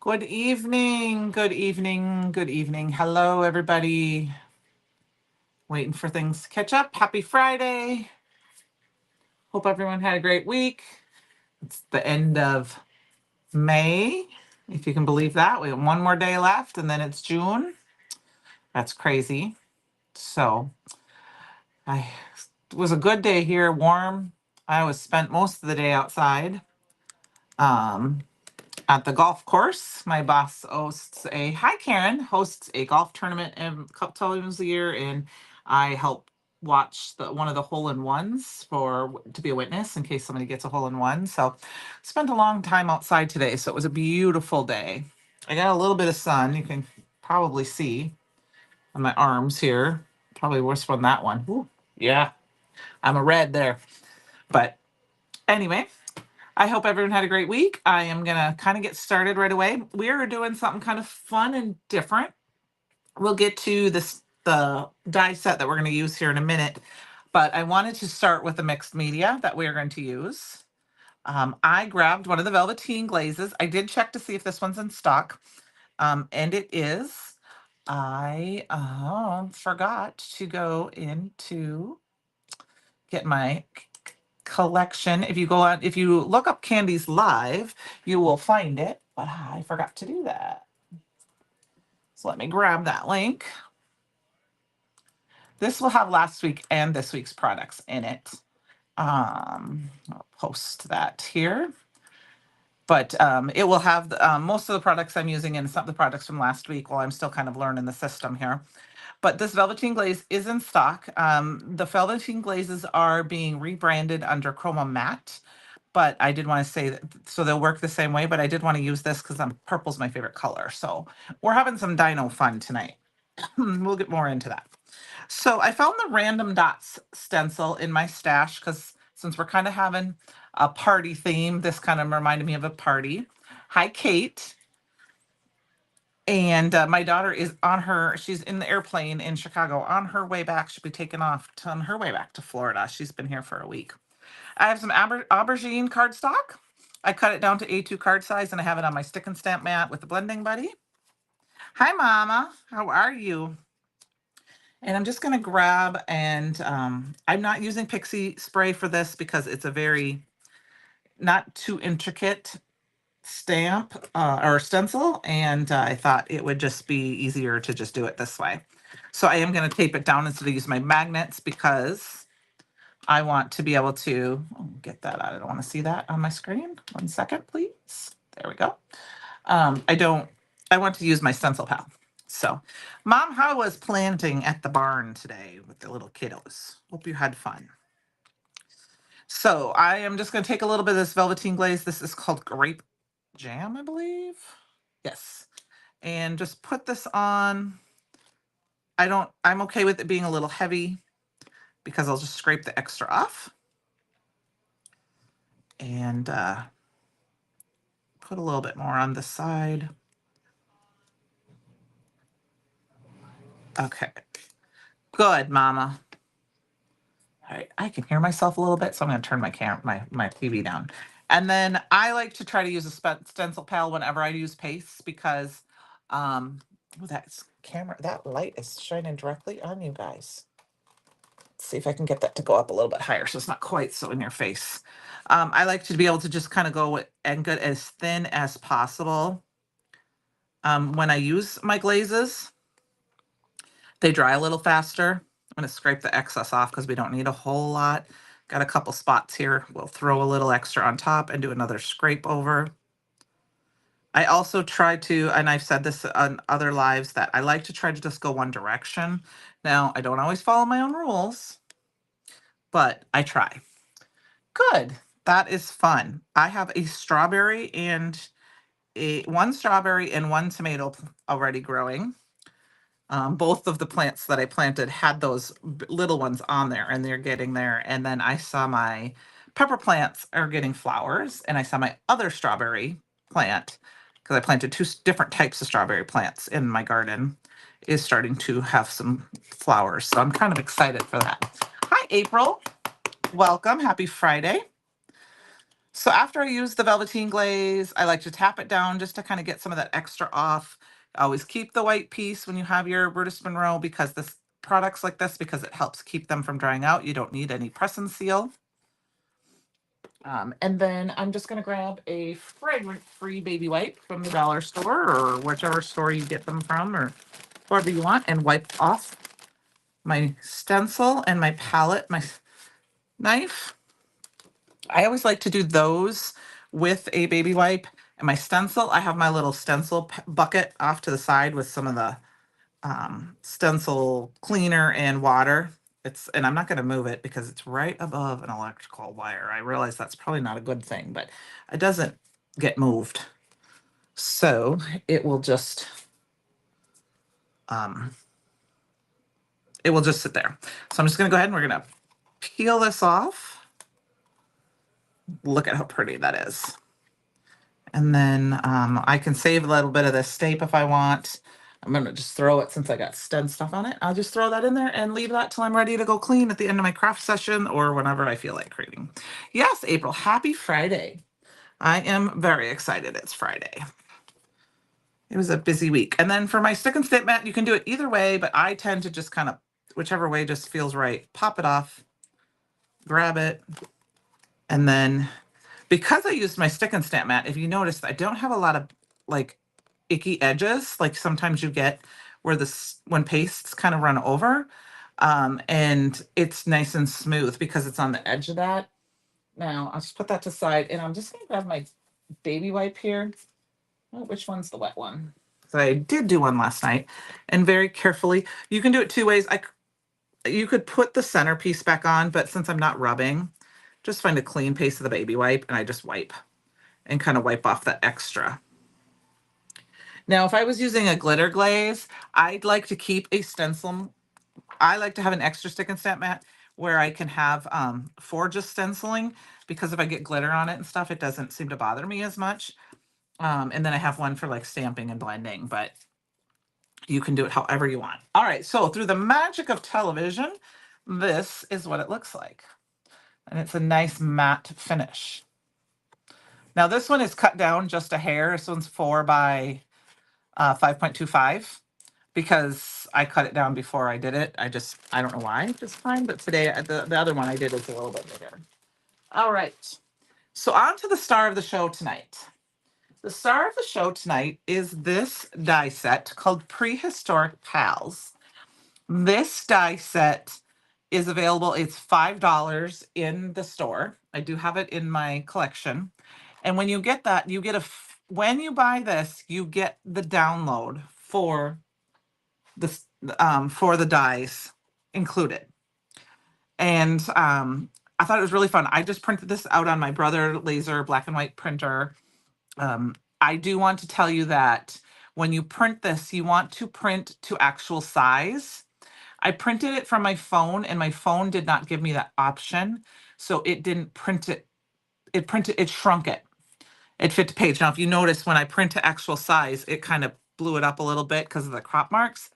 Good evening, good evening, good evening. Hello, everybody. Waiting for things to catch up. Happy Friday. Hope everyone had a great week. It's the end of May, if you can believe that. We have one more day left and then it's June. That's crazy. So, I it was a good day here, warm. I was spent most of the day outside. Um, at the golf course. My boss hosts a golf tournament a couple times a year, and I help watch one of the hole in ones for to be a witness in case somebody gets a hole in one. So, spent a long time outside today. So it was a beautiful day. I got a little bit of sun. You can probably see on my arms here. Probably worse from that one. Ooh, yeah, I'm a red there. But anyway, I hope everyone had a great week. I am going to kind of get started right away. We are doing something kind of fun and different. We'll get to the die set that we're going to use here in a minute, but I wanted to start with the mixed media that we are going to use. I grabbed one of the velveteen glazes. I did check to see if this one's in stock, and it is. I forgot to go into get my collection. If you look up Candi's live, you will find it. But I forgot to do that. So let me grab that link. This will have last week and this week's products in it. I'll post that here. But it will have most of the products I'm using and some of the products from last week while I'm still kind of learning the system here. But this velveteen glaze is in stock. The velveteen glazes are being rebranded under Chroma Matte, but I did want to say that so they'll work the same way, but I did want to use this because purple's my favorite color. So we're having some Dino fun tonight. We'll get more into that. So I found the random dots stencil in my stash because since we're kind of having a party theme, this kind of reminded me of a party. Hi, Kate. And my daughter is she's in the airplane in Chicago on her way back. She'll be taking off on her way back to Florida. She's been here for a week. I have some aubergine cardstock. I cut it down to A2 card size and I have it on my stick and stamp mat with the blending buddy. Hi, Mama. How are you? And I'm just going to grab and I'm not using pixie spray for this because it's a very not too intricate stamp or stencil, and I thought it would just be easier to just do it this way. So I am going to tape it down instead of use my magnets because I want to be able to get that out. I don't want to see that on my screen. 1 second, please. There we go. I want to use my stencil pal. So, Mom, how was planting at the barn today with the little kiddos? Hope you had fun. So I am just going to take a little bit of this velveteen glaze. This is called grape jam, I believe. Yes. And just put this on. I'm okay with it being a little heavy because I'll just scrape the extra off. And put a little bit more on the side. Okay. Good, Mama. All right, I can hear myself a little bit, so I'm going to turn my TV down. And then I like to try to use a stencil pal whenever I use paste because that light is shining directly on you guys. Let's see if I can get that to go up a little bit higher so it's not quite so in your face. I like to be able to just kind of go and get as thin as possible. When I use my glazes, they dry a little faster. I'm going to scrape the excess off because we don't need a whole lot. Got a couple spots here. We'll throw a little extra on top and do another scrape over. I also try to, and I've said this on other lives, that I like to try to just go one direction. Now, I don't always follow my own rules, but I try. Good. That is fun. I have a strawberry and one strawberry and one tomato already growing. Both of the plants that I planted had those little ones on there and they're getting there. And then I saw my pepper plants are getting flowers and I saw my other strawberry plant because I planted two different types of strawberry plants in my garden is starting to have some flowers. So I'm kind of excited for that. Hi, April. Welcome. Happy Friday. So after I use the velveteen glaze, I like to tap it down just to kind of get some of that extra off. Always keep the white piece when you have your Brutus Monroe because this products like this, because it helps keep them from drying out. You don't need any press and seal. And then I'm just going to grab a fragrance-free baby wipe from the dollar store or whichever store you get them from or wherever you want, and wipe off my stencil and my palette, my knife. I always like to do those with a baby wipe. And my stencil, I have my little stencil bucket off to the side with some of the stencil cleaner and water. And I'm not going to move it because it's right above an electrical wire. I realize that's probably not a good thing, but it doesn't get moved. So it will just sit there. So I'm just going to go ahead and we're going to peel this off. Look at how pretty that is. And then I can save a little bit of this tape if I want. I'm going to just throw it, since I got stud stuff on it. I'll just throw that in there and leave that till I'm ready to go clean at the end of my craft session or whenever I feel like creating. Yes, April, happy Friday. I am very excited it's Friday. It was a busy week. And then for my stick and stamp mat, you can do it either way, but I tend to just kind of, whichever way just feels right, pop it off, grab it, and then because I used my stick and stamp mat, if you notice, I don't have a lot of like icky edges, like sometimes you get where when pastes kind of run over, and it's nice and smooth because it's on the edge of that. Now I'll just put that to the side, and I'm just gonna grab my baby wipe here. Oh, which one's the wet one? So I did do one last night, and very carefully, you can do it two ways. You could put the centerpiece back on, but since I'm not rubbing, just find a clean piece of the baby wipe and I just wipe and kind of wipe off that extra. Now, if I was using a glitter glaze, I'd like to keep a stencil. I like to have an extra stick and stamp mat where I can have for just stenciling, because if I get glitter on it and stuff, it doesn't seem to bother me as much. And then I have one for like stamping and blending, but you can do it however you want. All right, so through the magic of television, this is what it looks like. And it's a nice matte finish. Now this one is cut down just a hair. This one's 4 by 5.25 because I cut it down before I did it. I don't know why, just fine. But today, the other one I did is a little bit bigger. All right. So on to the star of the show tonight. The star of the show tonight is this die set called Prehistoric Pals. This die set is available. It's $5 in the store. I do have it in my collection. And when you get that, you get when you buy this, you get the download for the dies included. And I thought it was really fun. I just printed this out on my Brother laser black and white printer. I do want to tell you that when you print this, you want to print to actual size. I printed it from my phone and my phone did not give me that option. So it didn't print it. It shrunk it. It fit the page. Now, if you notice when I print to actual size, it kind of blew it up a little bit because of the crop marks.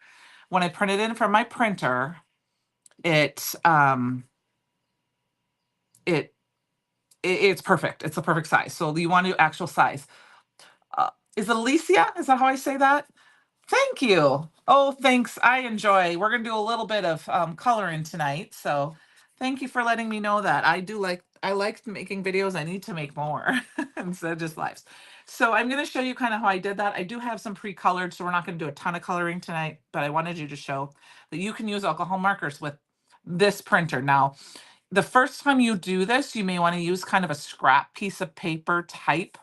When I printed it in from my printer, it's perfect. It's a perfect size. So you want to do actual size. Is it Alicia? Is that how I say that? Thank you. Oh, thanks. I enjoy. We're going to do a little bit of coloring tonight. So thank you for letting me know that. I like making videos. I need to make more instead of just lives. So I'm going to show you kind of how I did that. I do have some pre-colored, so we're not going to do a ton of coloring tonight, but I wanted you to show that you can use alcohol markers with this printer. Now, the first time you do this, you may want to use kind of a scrap piece of paper type.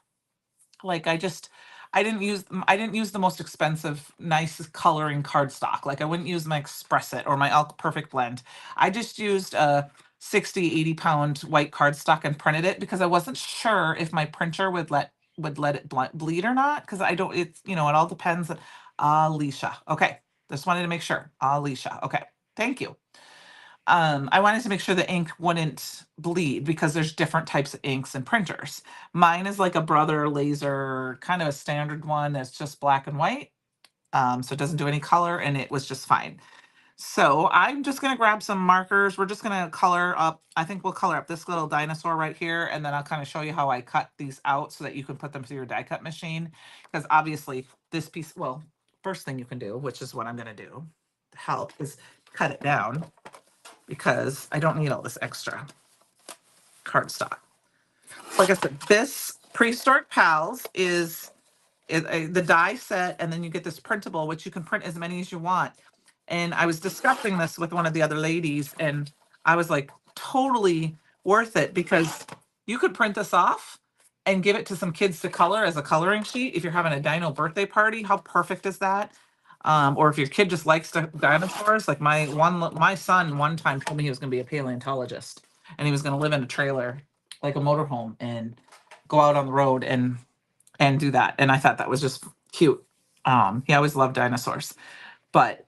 Like I didn't use the most expensive, nice coloring cardstock. Like I wouldn't use my Express It or my Alk Perfect Blend. I just used a 60, 80 pound white cardstock and printed it because I wasn't sure if my printer would let it bleed or not. Cause it all depends on Alicia. Okay. Just wanted to make sure. Alicia. Okay. Thank you. I wanted to make sure the ink wouldn't bleed because there's different types of inks and printers. Mine is like a Brother laser, kind of a standard one that's just black and white. So it doesn't do any color and it was just fine. So I'm just going to grab some markers. We're just going to color up. I think we'll color up this little dinosaur right here. And then I'll kind of show you how I cut these out so that you can put them through your die cut machine. Because obviously this piece, well, first thing you can do, which is what I'm going to do to help, is cut it down because I don't need all this extra cardstock. Like I said, this Prehistoric Pals is the die set, and then you get this printable, which you can print as many as you want. And I was discussing this with one of the other ladies, and I was like, totally worth it, because you could print this off and give it to some kids to color as a coloring sheet. If you're having a dino birthday party, how perfect is that? Or if your kid just likes dinosaurs, like my son one time told me he was going to be a paleontologist, and he was going to live in a trailer, like a motorhome, and go out on the road and do that. And I thought that was just cute. He always loved dinosaurs, but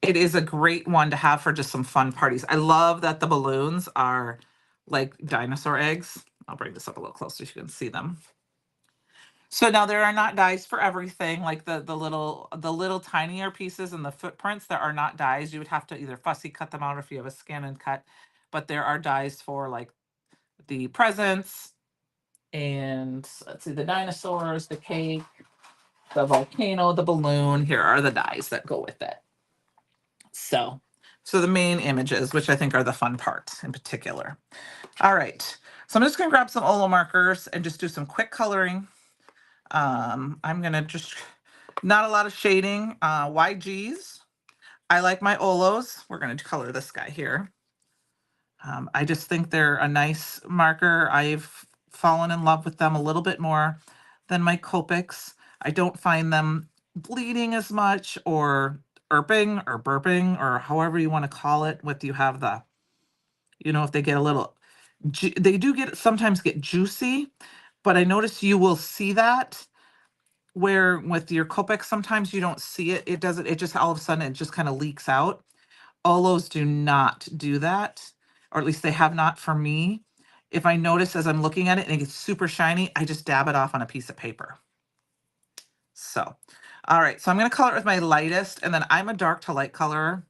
it is a great one to have for just some fun parties. I love that the balloons are like dinosaur eggs. I'll bring this up a little closer so you can see them. So now there are not dies for everything, like the little tinier pieces and the footprints that are not dies. You would have to either fussy cut them out, or if you have a scan and cut. But there are dies for like the presents, and let's see, the dinosaurs, the cake, the volcano, the balloon. Here are the dies that go with it. So the main images, which I think are the fun parts in particular. All right. So I'm just going to grab some Olo markers and just do some quick coloring. I'm going to just, not a lot of shading. YGs. I like my Olos. We're going to color this guy here. I just think they're a nice marker. I've fallen in love with them a little bit more than my Copics. I don't find them bleeding as much, or erping or burping, or however you want to call it. With you have the, if they get a little, they do sometimes get juicy, but I notice you will see that, where with your Copic, sometimes you don't see it. It just all of a sudden it just kind of leaks out. Olos do not do that, or at least they have not for me. If I notice as I'm looking at it and it gets super shiny, I just dab it off on a piece of paper. So, all right, so I'm going to color it with my lightest, and then I'm a dark to light colorer.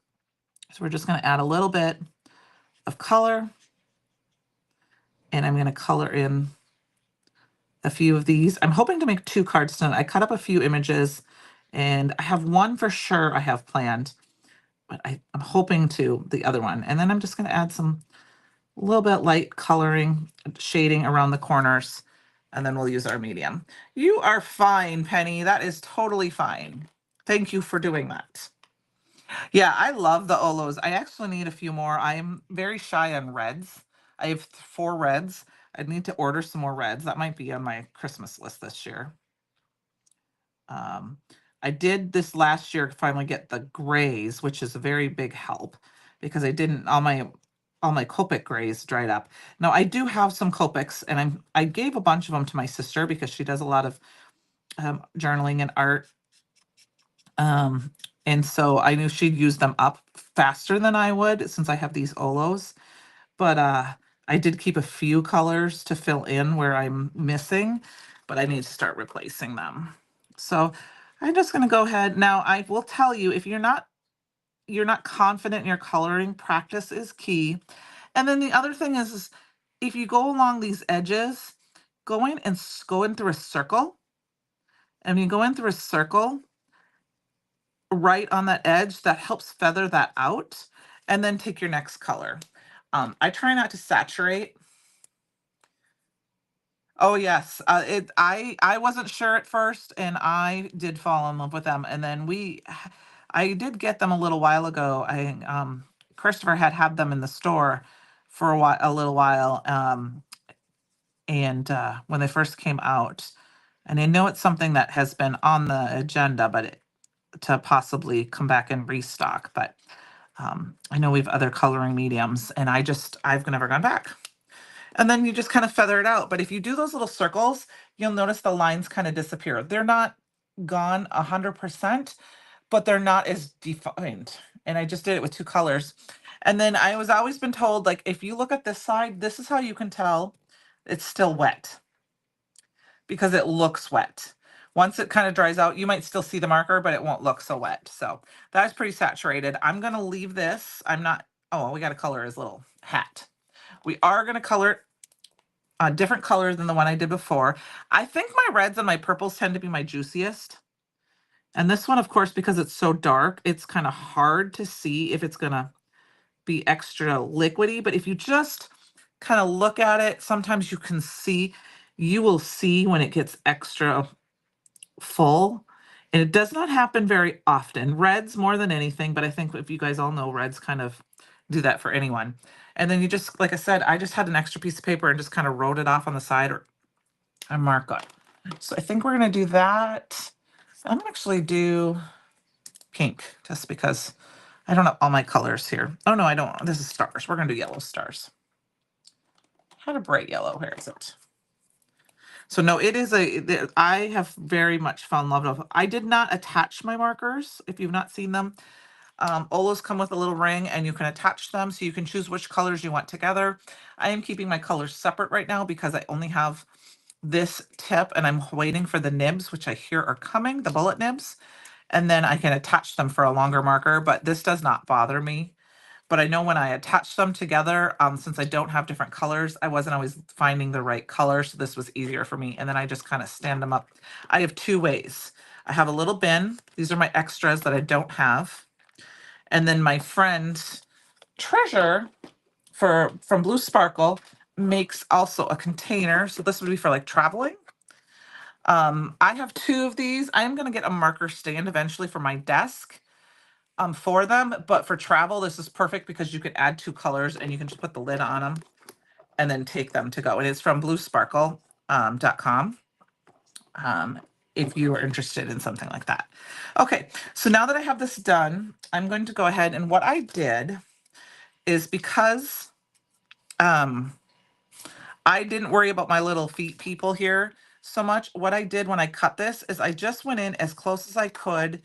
So we're just going to add a little bit of color, and I'm going to color in a few of these. I'm hoping to make 2 cards tonight. I cut up a few images, and I have one for sure I have planned, but I'm hoping to the other one. And then I'm just going to add some a little bit light coloring, shading around the corners, and then we'll use our medium. You are fine, Penny. That is totally fine. Thank you for doing that. Yeah, I love the Olos. I actually need a few more. I'm very shy on reds. I have 4 reds. I need to order some more reds. That might be on my Christmas list this year. I did this last year finally get the grays, which is a very big help, because I didn't, all my Copic grays dried up. Now I do have some Copics, and I gave a bunch of them to my sister because she does a lot of journaling and art. And so I knew she'd use them up faster than I would, since I have these Olos. But I did keep a few colors to fill in where I'm missing, but I need to start replacing them. So I'm just going to go ahead. Now I will tell you, if you're not confident in your coloring, practice is key. And then the other thing is if you go along these edges, go in through a circle. And when you go in through a circle, right on that edge, that helps feather that out. And then take your next color. I try not to saturate. Oh yes, I wasn't sure at first, and I did fall in love with them. And then I did get them a little while ago. Christopher had them in the store for a little while, and when they first came out, and I know it's something that has been on the agenda, but to possibly come back and restock. But I know we have other coloring mediums, and I've never gone back. And then you just kind of feather it out. But if you do those little circles, you'll notice the lines kind of disappear. They're not gone 100%, but they're not as defined. And I just did it with 2 colors. And then I was always been told, like, if you look at this side, this is how you can tell it's still wet, because it looks wet. Once it kind of dries out, you might still see the marker, but it won't look so wet. So that's pretty saturated. I'm going to leave this. I'm not, oh, we got to color his little hat. We are going to color a different color than the one I did before. I think my reds and my purples tend to be my juiciest. And this one, of course, because it's so dark, it's kind of hard to see if it's going to be extra liquidy. But if you just kind of look at it, sometimes you will see when it gets extra full. And it does not happen very often. Reds more than anything, but I think if you guys all know, reds kind of do that for anyone. And then you just, like I said, I just had an extra piece of paper and just kind of wrote it off on the side or I mark it. So I think we're going to do that. I'm going to actually do pink just because I don't have all my colors here. Oh, no, I don't. This is stars. We're going to do yellow stars. Had a bright yellow. Where is it? So no, it is I have very much fallen in love with. I did not attach my markers. If you've not seen them, Olos come with a little ring and you can attach them so you can choose which colors you want together. I am keeping my colors separate right now because I only have this tip and I'm waiting for the nibs, which I hear are coming, the bullet nibs, and then I can attach them for a longer marker, but this does not bother me. But I know when I attach them together, since I don't have different colors, I wasn't always finding the right color, so this was easier for me. And then I just kind of stand them up. I have two ways. I have a little bin. These are my extras that I don't have. And then my friend Treasure from Blue Sparkle makes also a container. So this would be for like traveling. I have two of these. I am going to get a marker stand eventually for my desk. For them, but for travel, this is perfect because you could add two colors and you can just put the lid on them and then take them to go. And it's from bluesparkle.com. If you are interested in something like that. Okay, so now that I have this done, I'm going to go ahead and what I did is because I didn't worry about my little feet people here so much. What I did when I cut this is I just went in as close as I could,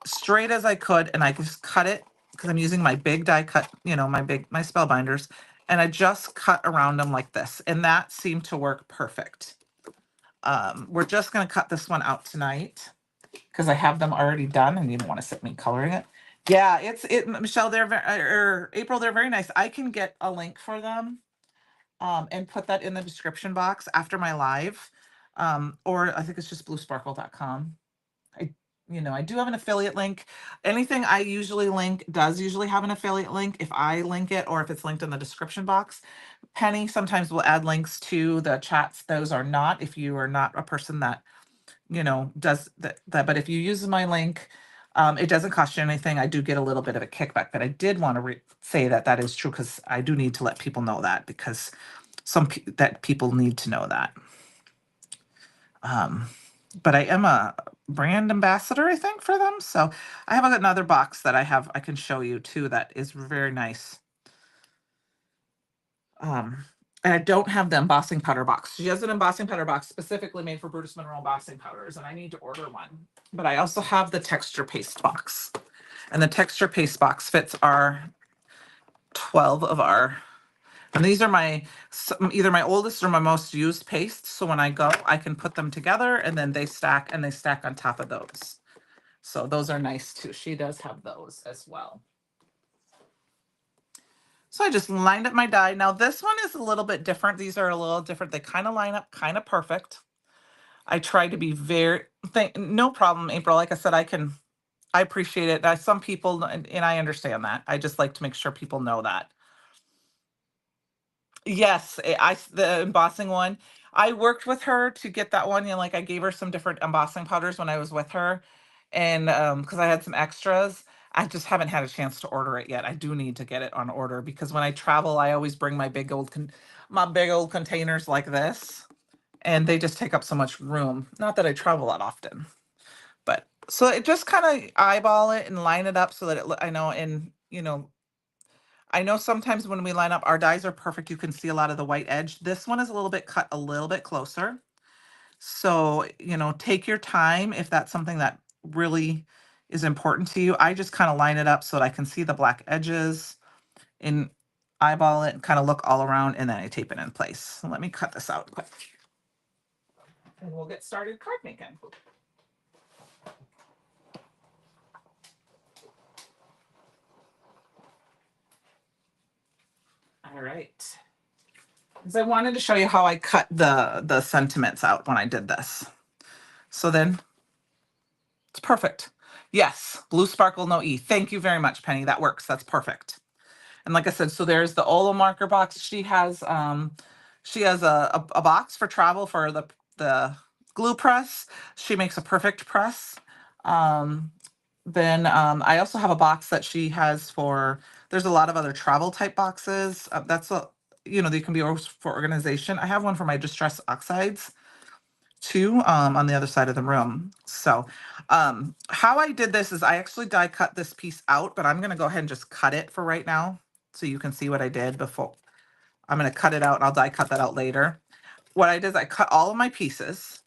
straight as I could, and I just cut it because I'm using my big die cut, my spell binders, and I just cut around them like this, and that seemed to work perfect. We're just going to cut this one out tonight because I have them already done, and you don't want to sit me coloring it. Yeah, Michelle, or April, they're very nice. I can get a link for them and put that in the description box after my live, or I think it's just bluesparkle.com. I do have an affiliate link. Anything I usually link does usually have an affiliate link if I link it or if it's linked in the description box. Penny sometimes will add links to the chats. Those are not if you are not a person that, does that. But if you use my link, it doesn't cost you anything. I do get a little bit of a kickback, but I did want to say that is true because I do need to let people know that because that people need to know that. But I am a brand ambassador, I think, for them. So I have another box that I can show you too that is very nice. And I don't have the embossing powder box. She has an embossing powder box specifically made for Brutus Monroe embossing powders, and I need to order one. But I also have the texture paste box. And the texture paste box fits our 12 of our, and these are either my oldest or my most used pastes. So when I go, I can put them together and then they stack on top of those. So those are nice too. She does have those as well. So I just lined up my die. Now this one is a little bit different. These are a little different. They kind of line up kind of perfect. I try to be no problem, April. Like I said, I appreciate it. Some people, and I understand that. I just like to make sure people know that. Yes, the embossing one. I worked with her to get that one. Like I gave her some different embossing powders when I was with her, and because I had some extras. I just haven't had a chance to order it yet. I do need to get it on order because when I travel, I always bring my big old containers like this, and they just take up so much room. Not that I travel that often, but so it just kind of eyeball it and line it up so that I know, and I know sometimes when we line up, our dies are perfect. You can see a lot of the white edge. This one is a little bit cut a little bit closer. So, take your time if that's something that really is important to you. I just kind of line it up so that I can see the black edges and eyeball it and kind of look all around, and then I tape it in place. So let me cut this out quick. and we'll get started card making. All right. Because I wanted to show you how I cut the sentiments out when I did this. So then it's perfect. Yes, blue sparkle, no E. Thank you very much, Penny. That works. That's perfect. And like I said, so there's the Olo marker box. She has a box for travel for the glue press. She makes a perfect press. Then I also have a box that she has for, there's a lot of other travel type boxes. That's a, they can be for organization. I have one for my distress oxides too, on the other side of the room. So how I did this is I actually die cut this piece out, but I'm going to go ahead and just cut it for right now so you can see what I did before. I'm going to cut it out and I'll die cut that out later. What I did is I cut all of my pieces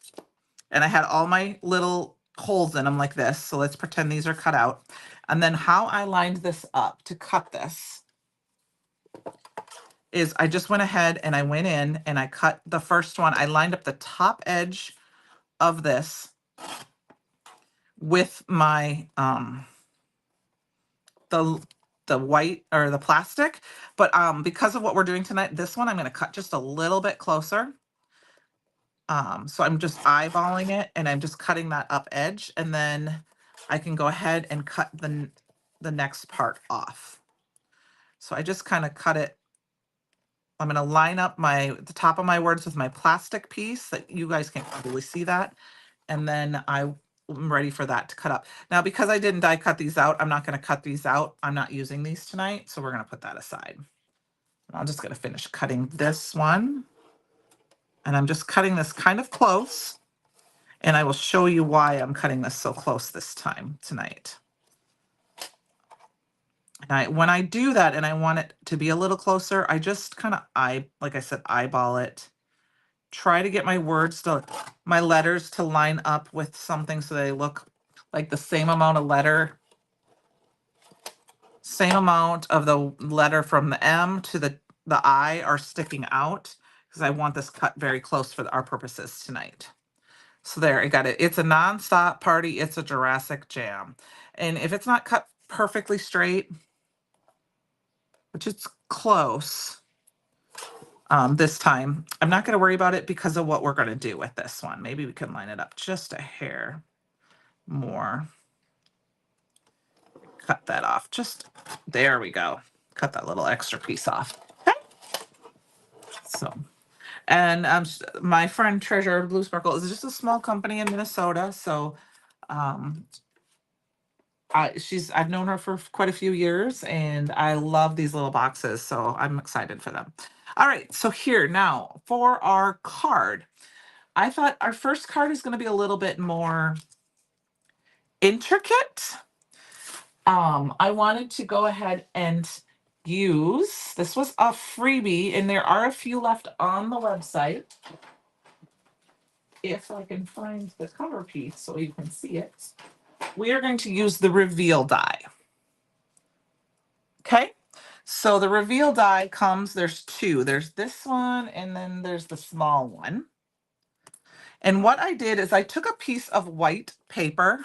and I had all my little holes in them like this. So let's pretend these are cut out. And then how I lined this up to cut this is I just went ahead and I went in and I cut the first one. I lined up the top edge of this with my the white or the plastic, but because of what we're doing tonight, this one I'm going to cut just a little bit closer. So I'm just eyeballing it and I'm just cutting that up edge, and then I can go ahead and cut the next part off. So I just kind of cut it. I'm going to line up the top of my words with my plastic piece that you guys can't probably see that. And then I'm ready for that to cut up. Now, because I didn't die cut these out, I'm not going to cut these out. I'm not using these tonight, so we're going to put that aside. I'm just going to finish cutting this one. And I'm just cutting this kind of close. And I will show you why I'm cutting this so close this time tonight. And when I do that and I want it to be a little closer, I just kind of like I said, eyeball it. Try to get my letters to line up with something so they look like the same amount of letter, same amount of the letter from the M to the I are sticking out, because I want this cut very close for our purposes tonight. So there, I got it. It's a nonstop party. It's a Jurassic jam. And if it's not cut perfectly straight, which it's close, this time, I'm not going to worry about it because of what we're going to do with this one. Maybe we can line it up just a hair more. Cut that off. There we go. Cut that little extra piece off. Okay. So, and my friend Treasure Blue Sparkle is just a small company in Minnesota. So, I've known her for quite a few years, and I love these little boxes, so I'm excited for them. All right, so here now for our card. I thought our first card is going to be a little bit more intricate. I wanted to go ahead and this was a freebie, and there are a few left on the website. If I can find the cover piece so you can see it, we are going to use the reveal die. Okay, so the reveal die there's two. There's this one, and then there's the small one. And what I did is I took a piece of white paper.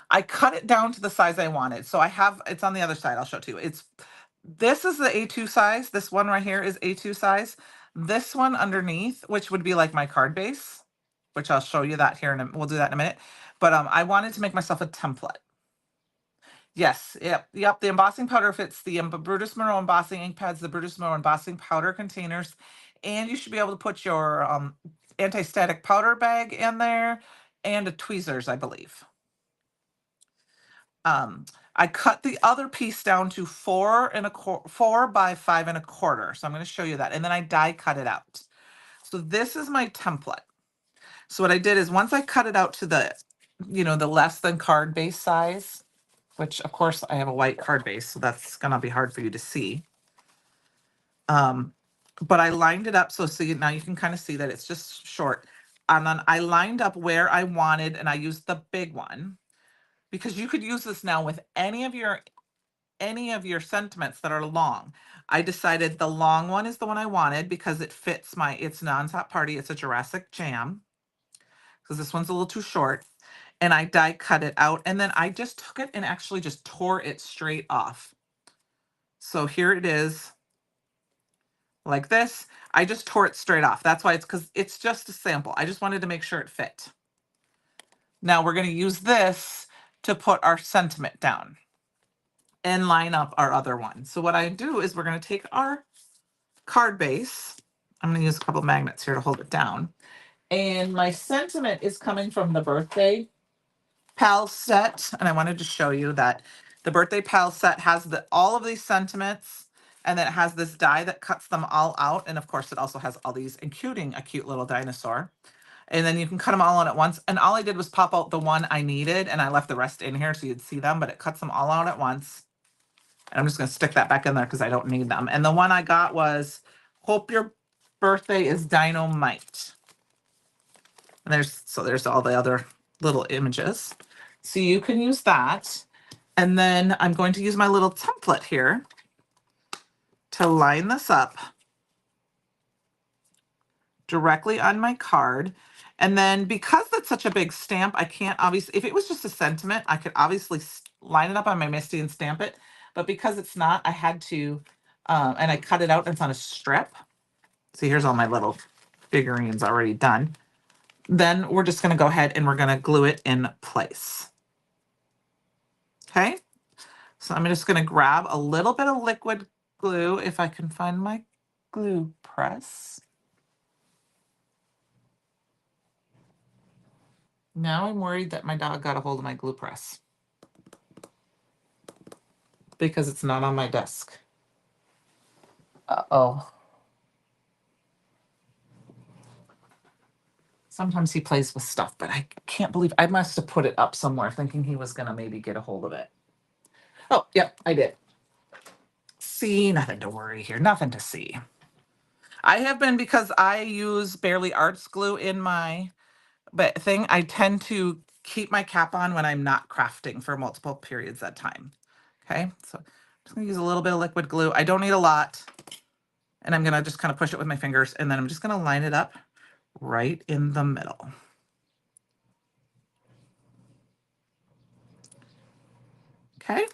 I cut it down to the size I wanted. So it's on the other side. I'll show it to you. This is the A2 size. This one right here is A2 size. This one underneath, which would be like my card base, which I'll show you that here, we'll do that in a minute. But I wanted to make myself a template. Yes, yep. The embossing powder fits the Brutus Monroe embossing ink pads, the Brutus Monroe embossing powder containers, and you should be able to put your anti-static powder bag in there and a tweezers, I believe. I cut the other piece down to 4 by 5 1/4. So I'm going to show you that, and then I die cut it out. So this is my template. So what I did is once I cut it out to the less than card base size, which of course I have a white card base, so that's gonna be hard for you to see. But I lined it up so now you can kind of see that it's just short. And then I lined up where I wanted, and I used the big one, because you could use this now with any of your sentiments that are long. I decided the long one is the one I wanted because it fits it's nonstop party. It's a Jurassic jam. because this one's a little too short, and I die cut it out, and then I just took it and actually just tore it straight off. So here it is like this. I just tore it straight off. That's why it's, because it's just a sample. I just wanted to make sure it fit. Now we're going to use this to put our sentiment down and line up our other one. So what I do is we're going to take our card base. I'm going to use a couple magnets here to hold it down. And my sentiment is coming from the birthday pal set. And I wanted to show you that the birthday pal set has all of these sentiments, and then it has this die that cuts them all out. And of course it also has all these, including a cute little dinosaur. And then you can cut them all out at once. And all I did was pop out the one I needed, and I left the rest in here so you'd see them, but it cuts them all out at once. And I'm just going to stick that back in there because I don't need them. And the one I got was Hope Your Birthday is Dynamite. And there's all the other little images. So you can use that. And then I'm going to use my little template here to line this up directly on my card. And then because that's such a big stamp, I can't obviously, if it was just a sentiment, I could obviously line it up on my Misty and stamp it. But because it's not, I had to, and I cut it out and it's on a strip. See, here's all my little figurines already done. Then we're just gonna go ahead and we're gonna glue it in place. Okay, so I'm just gonna grab a little bit of liquid glue if I can find my glue press. Now I'm worried that my dog got a hold of my glue press because it's not on my desk. Uh-oh. Sometimes he plays with stuff, but I can't believe I must have put it up somewhere thinking he was going to maybe get a hold of it. Oh, yep, I did. See, nothing to worry here. Nothing to see. I have been, because I use Barely Arts glue in my thing, I tend to keep my cap on when I'm not crafting for multiple periods at time. Okay, so I'm just going to use a little bit of liquid glue. I don't need a lot. And I'm going to just kind of push it with my fingers, and then I'm just going to line it up right in the middle. Okay.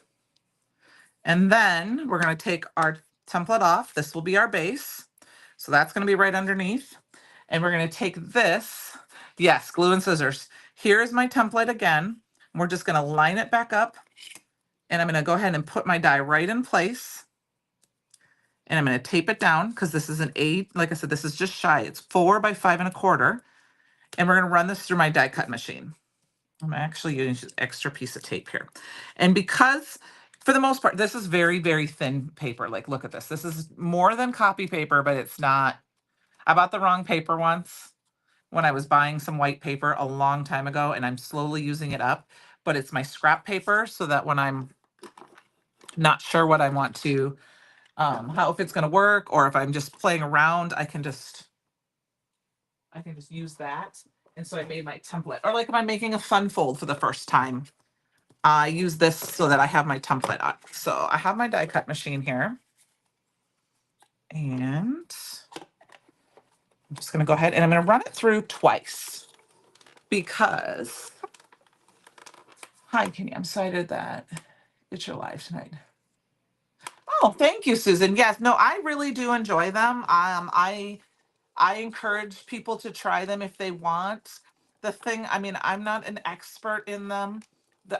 And then we're going to take our template off. This will be our base. So that's going to be right underneath. And we're going to take this. Yes, glue and scissors. Here's my template again. We're just going to line it back up. And I'm going to go ahead and put my die right in place. And I'm going to tape it down because this is an 8. Like I said, this is just shy. It's 4 by 5 1/4. And we're going to run this through my die cut machine. I'm actually using an extra piece of tape here. And because, for the most part, this is very, very thin paper. Like, look at this. This is more than copy paper, but it's not. I bought the wrong paper once when I was buying some white paper a long time ago, and I'm slowly using it up. But it's my scrap paper, so that when I'm not sure what I want to, if it's going to work, or if I'm just playing around, I can just use that. And so I made my template. Or like if I'm making a fun fold for the first time, I use this so that I have my template on. So I have my die cut machine here. And I'm just going to go ahead and I'm going to run it through twice. Because, hi, Kenny, I'm excited that it's your live tonight. Oh, thank you, Susan. Yes, no, I really do enjoy them. I encourage people to try them if they want. The thing, I mean, I'm not an expert in them.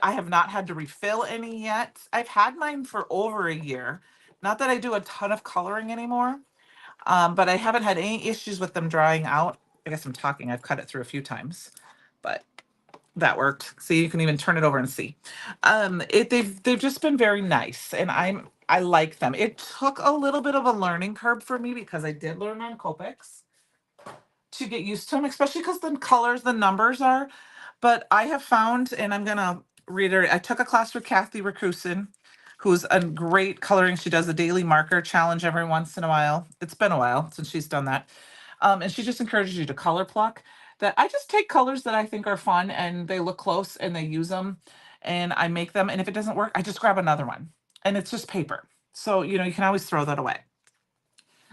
I have not had to refill any yet. I've had mine for over a year. Not that I do a ton of coloring anymore, but I haven't had any issues with them drying out. I guess I'm talking. I've cut it through a few times, but that worked. See, you can even turn it over and see. They've just been very nice, and I like them. It took a little bit of a learning curve for me because I did learn on Copics to get used to them, especially because the colors, the numbers are. But I have found, and I'm gonna reiterate, I took a class with Kathy Rakusin, who's a great coloring. She does a daily marker challenge every once in a while. It's been a while since she's done that. And she just encourages you to color pluck. That I just take colors that I think are fun and they look close and they use them, and I make them. And if it doesn't work, I just grab another one, and it's just paper. So, you can always throw that away.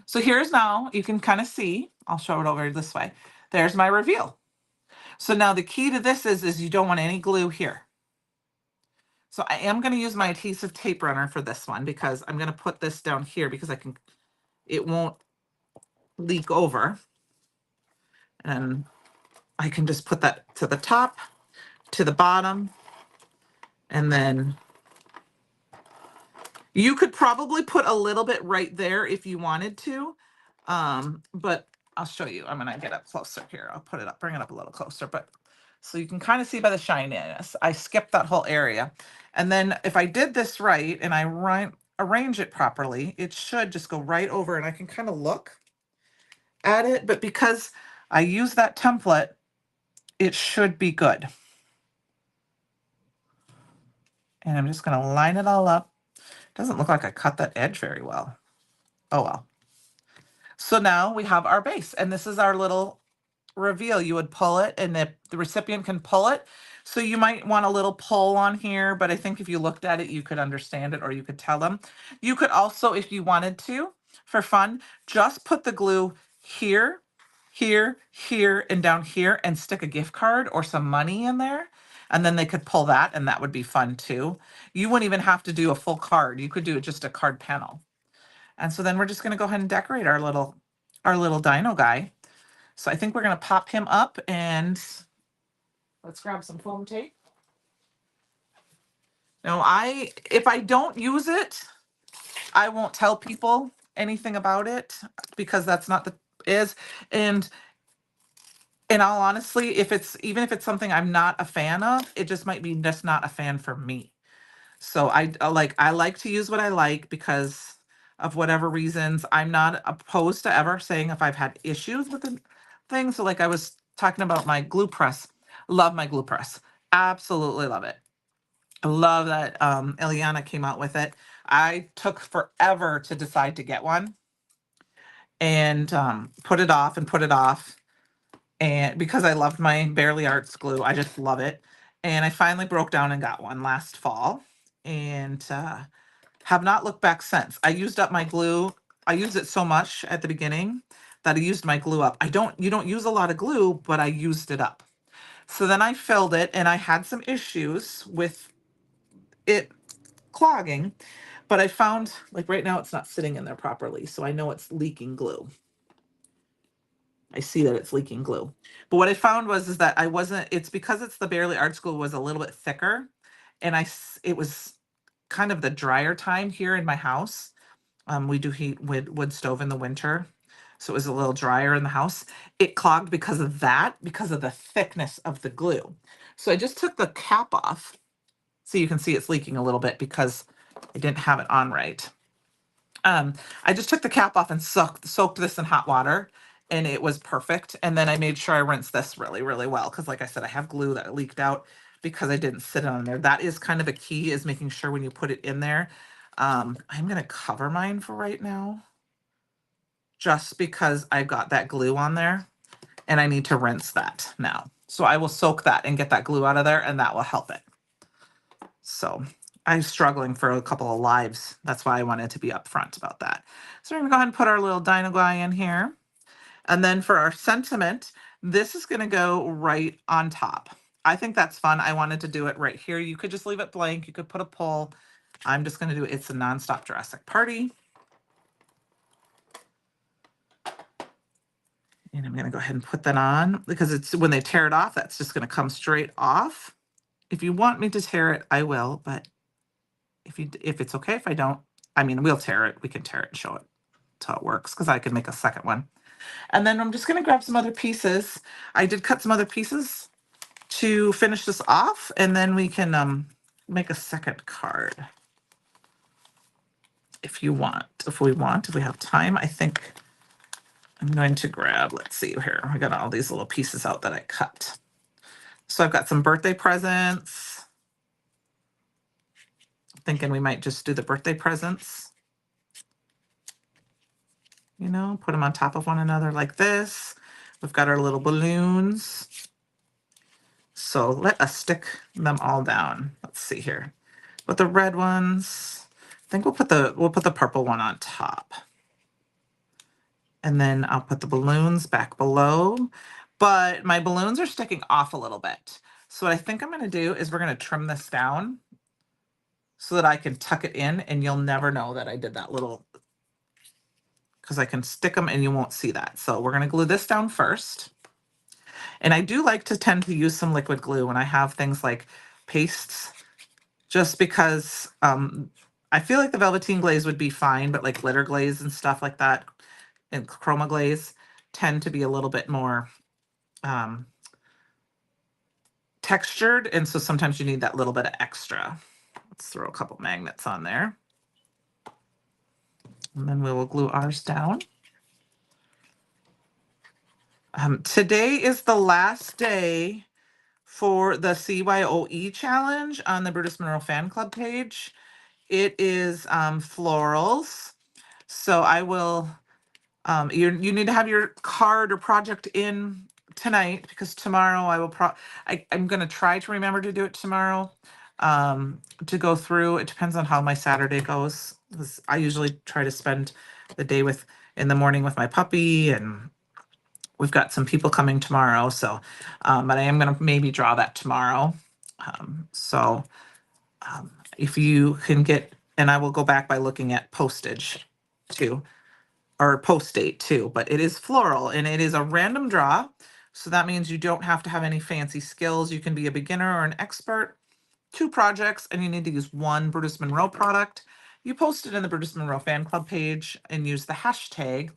So here's now, you can kind of see, I'll show it over this way. There's my reveal. So now the key to this is you don't want any glue here. So I am going to use my adhesive tape runner for this one because I'm going to put this down here because it won't leak over. And I can just put that to the top, to the bottom, and then you could probably put a little bit right there if you wanted to. But I'll show you. I'm going to get up closer here. I'll put it up, bring it up a little closer, but so you can kind of see by the shininess. I skipped that whole area. And then if I did this right and I arrange it properly, it should just go right over and I can kind of look at it. But because I use that template, it should be good. And I'm just going to line it all up. Doesn't look like I cut that edge very well. Oh well. So now we have our base, and this is our little reveal. You would pull it, and the recipient can pull it. So you might want a little pull on here, but I think if you looked at it, you could understand it, or you could tell them. You could also, if you wanted to, for fun, just put the glue here, here, here, and down here, and stick a gift card or some money in there. And then they could pull that, and that would be fun too. You wouldn't even have to do a full card. You could do just a card panel. And so then we're just going to go ahead and decorate our little dino guy. So I think we're going to pop him up, and let's grab some foam tape. Now if I don't use it, I won't tell people anything about it because that's not the is. And in all honestly, even if it's something I'm not a fan of, it just might be just not a fan for me. So I like to use what I like because of whatever reasons. I'm not opposed to ever saying if I've had issues with the thing. So like I was talking about my glue press. Love my glue press. Absolutely love it. I love that Eliana came out with it. I took forever to decide to get one and put it off and put it off. And because I loved my Barely Arts glue, I just love it. And I finally broke down and got one last fall. And have not looked back since. I used up my glue. I used it so much at the beginning that I used my glue up. You don't use a lot of glue, but I used it up. So then I filled it and I had some issues with it clogging, but I found like right now it's not sitting in there properly. So I know it's leaking glue. I see that it's leaking glue. But what I found is that it's because it's the Barely Arts glue was a little bit thicker and it was kind of the drier time here in my house. We do heat wood stove in the winter. So it was a little drier in the house. It clogged because of that, because of the thickness of the glue. So I just took the cap off. So you can see it's leaking a little bit because I didn't have it on right. I just took the cap off and soaked this in hot water and it was perfect. And then I made sure I rinsed this really, really well. Cause like I said, I have glue that leaked out because I didn't sit on there. That is kind of a key, is making sure when you put it in there. I'm going to cover mine for right now just because I've got that glue on there and I need to rinse that now. So I will soak that and get that glue out of there and that will help it. So I'm struggling for a couple of lives. That's why I wanted to be upfront about that. So we're gonna go ahead and put our little dino guy in here. And then for our sentiment, this is gonna go right on top. I think that's fun. I wanted to do it right here. You could just leave it blank. You could put a pull. I'm just gonna do It's a Nonstop Jurassic Party. And I'm gonna go ahead and put that on because it's when they tear it off, that's just gonna come straight off. If you want me to tear it, I will, but if it's okay if I don't, I mean, we'll tear it. We can tear it and show it how it works because I can make a second one. And then I'm just going to grab some other pieces. I did cut some other pieces to finish this off, and then we can make a second card if we have time. I think I'm going to grab, let's see here. I got all these little pieces out that I cut. So I've got some birthday presents. Thinking we might just do the birthday presents. You know, put them on top of one another like this. We've got our little balloons. So let us stick them all down. Let's see here. With the red ones, I think we'll put the purple one on top. And then I'll put the balloons back below. but my balloons are sticking off a little bit. So what I think I'm going to do is we're going to trim this down so that I can tuck it in, and you'll never know that I did that little, because I can stick them and you won't see that. So we're going to glue this down first. And I do like to tend to use some liquid glue when I have things like pastes, just because I feel like the velveteen glaze would be fine, but like glitter glaze and stuff like that and chroma glaze tend to be a little bit more textured. And so sometimes you need that little bit of extra. Let's throw a couple magnets on there. And then we will glue ours down. Today is the last day for the CYOE challenge on the Brutus Monroe fan club page. It is florals. So I will, you need to have your card or project in tonight, because tomorrow I will I'm going to try to remember to do it tomorrow, to go through. It depends on how my Saturday goes, 'cause I usually try to spend the day in the morning with my puppy, and we've got some people coming tomorrow. So, but I am going to maybe draw that tomorrow. So if you can get, and I will go back by looking at postage too, or post date too, but it is floral and it is a random draw. So that means you don't have to have any fancy skills. You can be a beginner or an expert. 2 projects, and you need to use 1 Brutus Monroe product. You post it in the Brutus Monroe fan club page and use the hashtag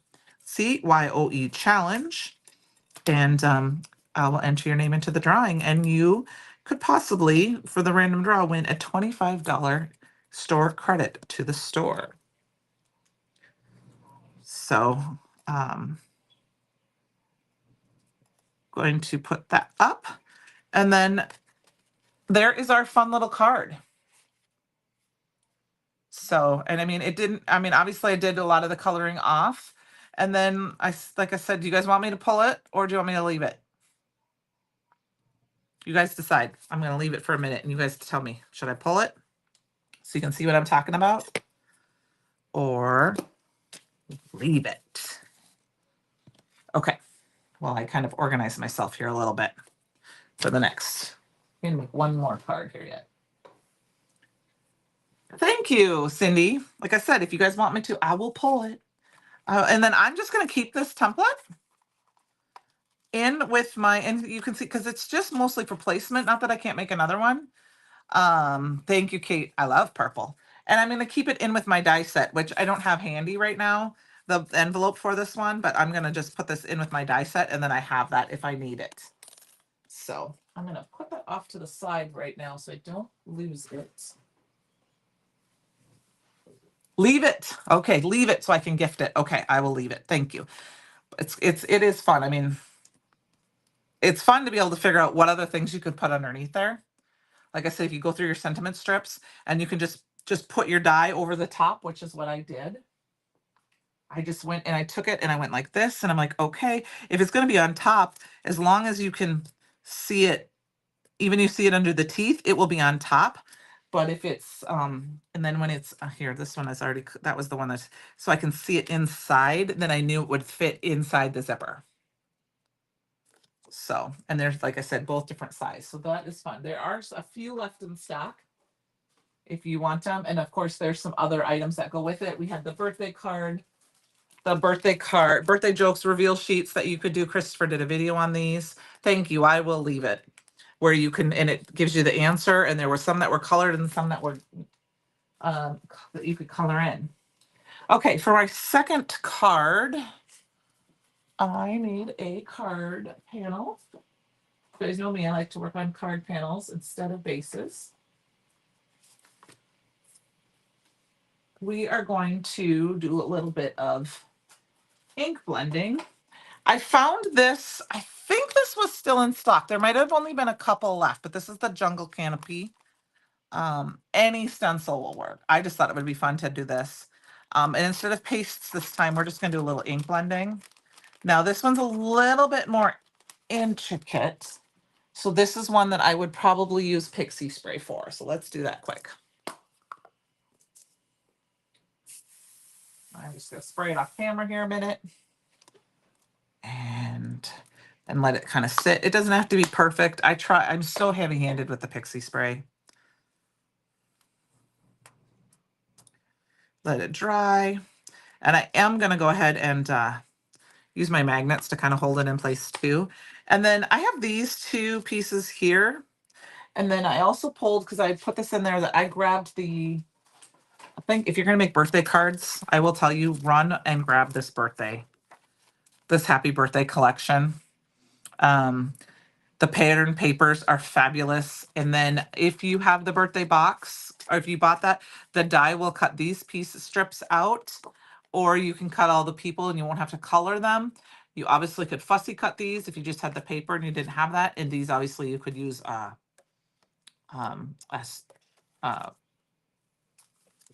CYOE challenge, and I will enter your name into the drawing, and you could possibly, for the random draw, win a $25 store credit to the store. So going to put that up, and then there is our fun little card. So, and I mean, obviously I did a lot of the coloring off, and then like I said, do you guys want me to pull it or do you want me to leave it? You guys decide. I'm going to leave it for a minute and you guys tell me, should I pull it so you can see what I'm talking about, or leave it? Okay. Well, I kind of organized myself here a little bit for the next. I'm going to make one more card here yet. Thank you, Cindy. Like I said, if you guys want me to, I will pull it. And then I'm just going to keep this template in with my, and you can see, because it's just mostly for placement, not that I can't make another one. Thank you, Kate. I love purple. And I'm going to keep it in with my die set, which I don't have handy right now, the envelope for this one, but I'm going to just put this in with my die set, and then I have that if I need it. So I'm going to put that off to the side right now so I don't lose it. Leave it. Okay, leave it so I can gift it. Okay, I will leave it. Thank you. It is fun. I mean, it's fun to be able to figure out what other things you could put underneath there. Like I said, if you go through your sentiment strips and you can just put your die over the top, which is what I did. I just went and I took it and I went like this, and I'm like, okay, if it's going to be on top, as long as you can see it, even you see it under the teeth, it will be on top. But if it's, and then when it's here, this one is already, that was the one that's, so I can see it inside, then I knew it would fit inside the zipper. So, and there's, like I said, both different size. So that is fun. There are a few left in stock if you want them. And of course, there's some other items that go with it. We had the birthday card, birthday jokes reveal sheets that you could do. Christopher did a video on these. Thank you. I will leave it where you can, and it gives you the answer. And there were some that were colored and some that were, that you could color in. Okay, for my second card, I need a card panel. You guys know me, I like to work on card panels instead of bases. We are going to do a little bit of ink blending. I found this, I think this was still in stock. There might have only been a couple left, but this is the Jungle Canopy. Any stencil will work. I just thought it would be fun to do this. And instead of pastes this time, we're just gonna do a little ink blending. Now this one's a little bit more intricate. So this is one that I would probably use pixie spray for. So let's do that quick. I'm just gonna spray it off camera here a minute. And and let it kind of sit. It doesn't have to be perfect. I'm so heavy-handed with the pixie spray. Let it dry. And I am going to go ahead and use my magnets to kind of hold it in place too. And then I have these two pieces here. And then I also pulled, because I put this in there, that I grabbed I think if you're going to make birthday cards, I will tell you, run and grab this happy birthday collection. The pattern papers are fabulous. And then if you have the birthday box, or if you bought that, the die will cut these strips out, or you can cut all the people and you won't have to color them. You obviously could fussy cut these if you just had the paper and you didn't have that. And these obviously you could use a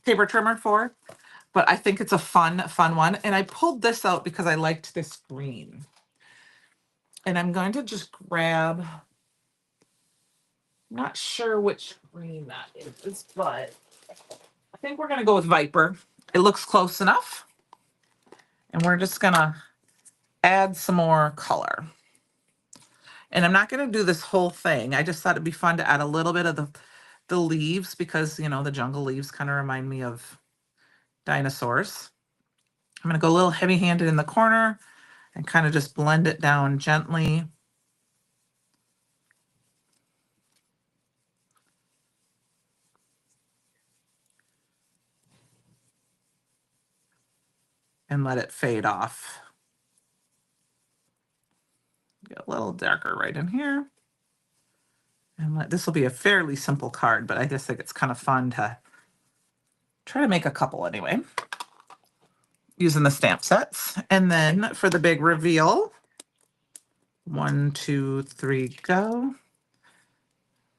paper trimmer for. But I think it's a fun one. And I pulled this out because I liked this green. And I'm going to just grab, I'm not sure which green that is, but I think we're going to go with Viper. It looks close enough. And we're just going to add some more color. And I'm not going to do this whole thing. I just thought it'd be fun to add a little bit of the leaves because, you know, the jungle leaves kind of remind me of dinosaurs. I'm going to go a little heavy-handed in the corner and kind of just blend it down gently. And let it fade off. Get a little darker right in here. And this will be a fairly simple card, but I just think it's kind of fun to try to make a couple anyway, using the stamp sets. And then for the big reveal, 1, 2, 3, go.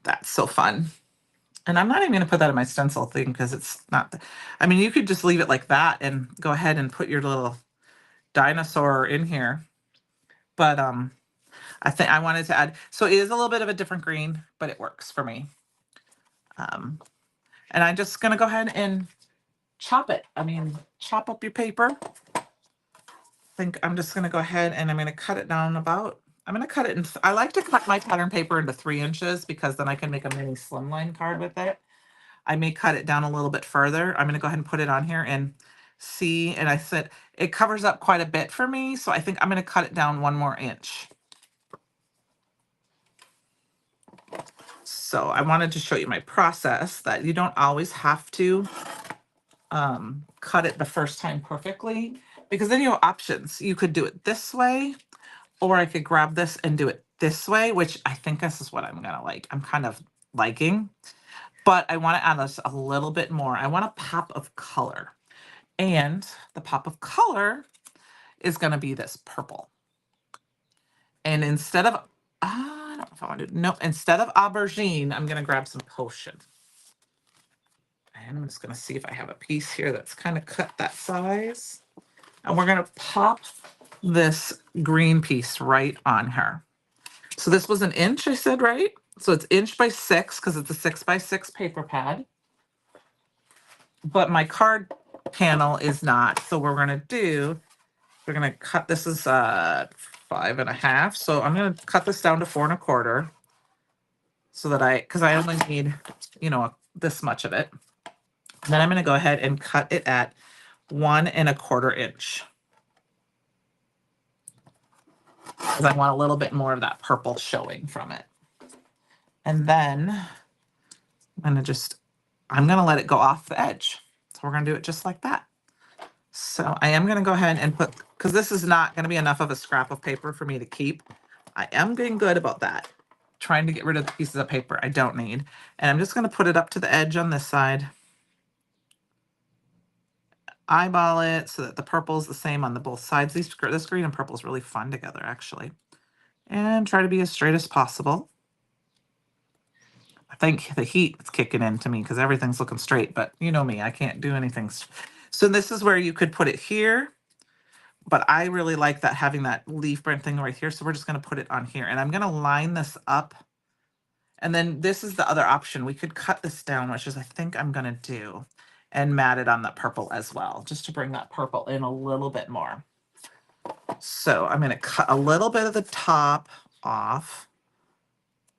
That's so fun. And I'm not even going to put that in my stencil thing because it's not, I mean, you could just leave it like that and go ahead and put your little dinosaur in here. But I think I wanted to add, so it is a little bit of a different green, but it works for me. And I'm just going to go ahead and chop it. I mean, chop up your paper. I think I'm just going to go ahead and I'm going to cut it down about, I'm going to cut it in, I like to cut my pattern paper into 3 inches because then I can make a mini slimline card with it. I may cut it down a little bit further. I'm going to go ahead and put it on here and see. And I said it covers up quite a bit for me. So I think I'm going to cut it down 1 more inch. So I wanted to show you my process that you don't always have to cut it the first time perfectly, because then you have options. You could do it this way, or I could grab this and do it this way, which I think this is what I'm going to like. I'm kind of liking, but I want to add this a little bit more. I want a pop of color, and the pop of color is going to be this purple. And instead of, I don't know if I want to, no, instead of aubergine, I'm going to grab some potion. And I'm just going to see if I have a piece here that's kind of cut that size. And we're going to pop this green piece right on her. So this was 1 inch, I said, right? So it's 1 inch by 6 because it's a 6 by 6 paper pad. But my card panel is not. So what we're going to do, we're going to cut, this is 5.5. So I'm going to cut this down to 4 1/4 so that because I only need, you know, this much of it. And then I'm going to go ahead and cut it at 1 1/4 inch. Because I want a little bit more of that purple showing from it. And then I'm going to let it go off the edge. So we're going to do it just like that. So I am going to go ahead and put, because this is not going to be enough of a scrap of paper for me to keep. I am being good about that. Trying to get rid of the pieces of paper I don't need. And I'm just going to put it up to the edge on this side. Eyeball it so that the purple is the same on both sides. This green and purple is really fun together, actually. And try to be as straight as possible. I think the heat is kicking in to me because everything's looking straight, but you know me, I can't do anything. So this is where you could put it here, but I really like that, having that leaf print thing right here. So we're just going to put it on here, and I'm going to line this up. And then this is the other option. We could cut this down, which is I think I'm going to do, and mat it on the purple as well, just to bring that purple in a little bit more. So I'm going to cut a little bit of the top off.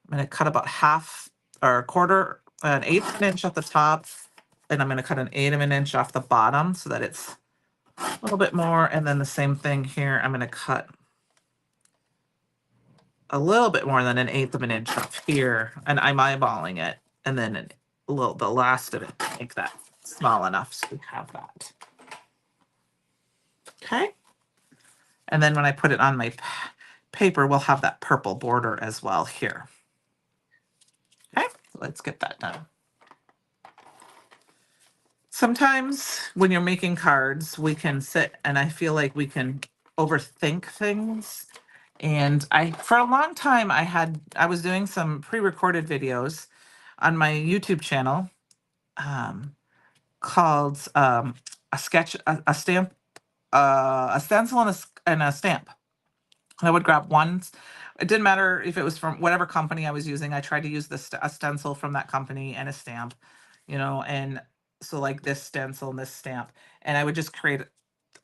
I'm going to cut about half or a quarter, an eighth of an inch off the top. And I'm going to cut an eighth of an inch off the bottom so that it's a little bit more. And then the same thing here. I'm going to cut a little bit more than an eighth of an inch off here. And I'm eyeballing it. And then a little, the last of it, make that small enough so we have that. Okay. And then when I put it on my paper, we'll have that purple border as well here. Okay, let's get that done. Sometimes when you're making cards, we can sit and I feel like we can overthink things. And for a long time, I was doing some pre-recorded videos on my YouTube channel called a sketch, a stamp, a stencil and a stamp. I would grab one. It didn't matter if it was from whatever company I was using. I tried to use a stencil from that company and a stamp, you know, and so like this stencil and this stamp. And I would just create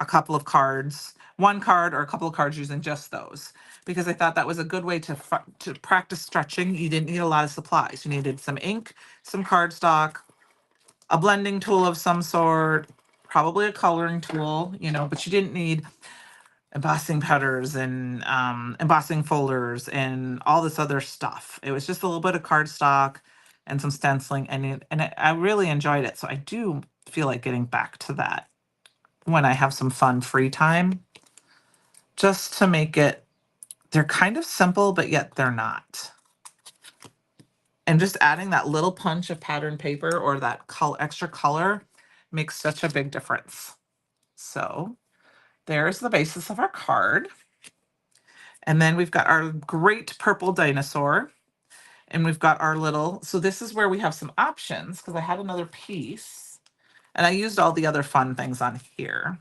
a couple of cards, one card or a couple of cards using just those, because I thought that was a good way to practice stretching. You didn't need a lot of supplies. You needed some ink, some cardstock, a blending tool of some sort, probably a coloring tool, you know, but you didn't need embossing powders and embossing folders and all this other stuff. It was just a little bit of cardstock and some stenciling, and I really enjoyed it. So I do feel like getting back to that when I have some fun free time, just to make it, they're kind of simple, but yet they're not. And just adding that little punch of pattern paper or that extra color makes such a big difference. So there's the basis of our card. And then we've got our great purple dinosaur. And we've got our little, so this is where we have some options because I had another piece and I used all the other fun things on here.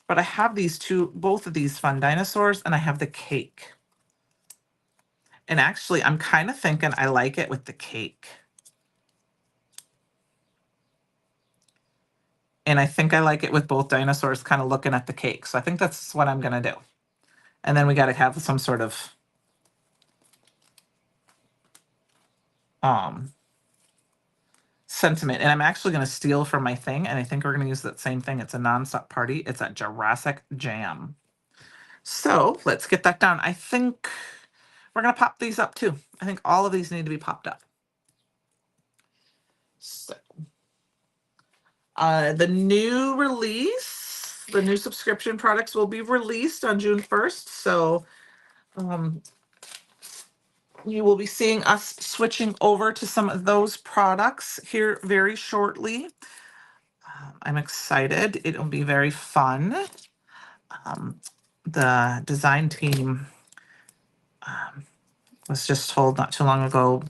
But I have both of these fun dinosaurs, and I have the cake. And actually, I'm kind of thinking I like it with the cake. And I think I like it with both dinosaurs kind of looking at the cake. So I think that's what I'm going to do. And then we got to have some sort of sentiment. And I'm actually going to steal from my thing. And I think we're going to use that same thing. It's a nonstop party. It's a Jurassic Jam. So let's get that down. I think we're going to pop these up too. I think all of these need to be popped up. So the new release, the new subscription products will be released on June 1st. So you will be seeing us switching over to some of those products here very shortly. I'm excited. It'll be very fun. The design team was just told not too long ago,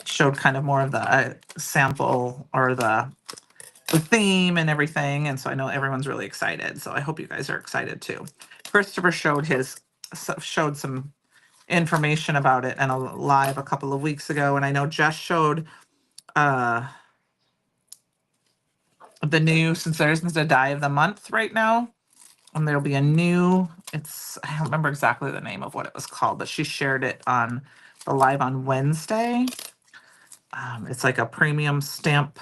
showed kind of more of the sample or the theme and everything. And so I know everyone's really excited. So I hope you guys are excited too. Christopher showed some information about it and a live a couple of weeks ago. And I know Jess showed the new, since there isn't a die of the month right now, and there'll be a new, I don't remember exactly the name of what it was called, but she shared it on the live on Wednesday. It's like a premium stamp.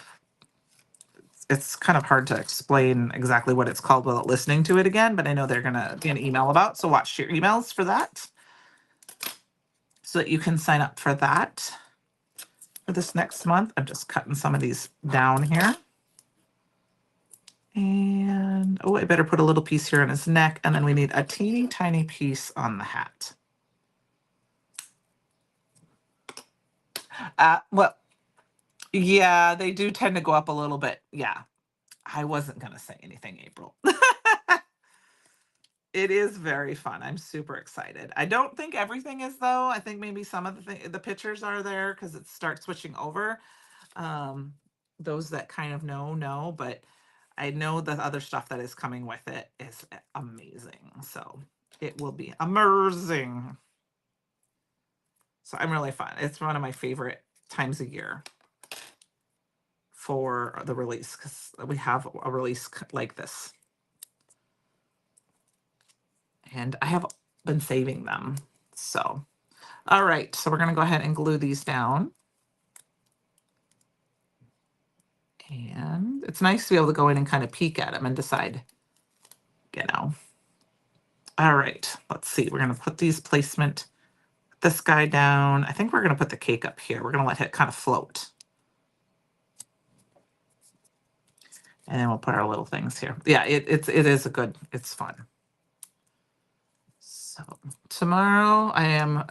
It's kind of hard to explain exactly what it's called without listening to it again, but I know they're going to be an email about, so watch your emails for that so that you can sign up for that for this next month. I'm just cutting some of these down here. And, oh, I better put a little piece here on his neck, and then we need a teeny tiny piece on the hat. Well, yeah, they do tend to go up a little bit. Yeah, I wasn't going to say anything, April. It is very fun. I'm super excited. I don't think everything is, though. I think maybe some of the pictures are there because it starts switching over. Those that kind of know, but I know the other stuff that is coming with it is amazing. So it will be amazing. So I'm really fun. It's one of my favorite times of year for the release because we have a release like this. and I have been saving them. So, all right, so we're gonna go ahead and glue these down. And it's nice to be able to go in and kind of peek at them and decide, you know. All right, let's see. We're gonna put these placement, this guy down. I think we're gonna put the cake up here. We're gonna let it kind of float. And then we'll put our little things here. Yeah, it is a good, it's fun. So tomorrow I am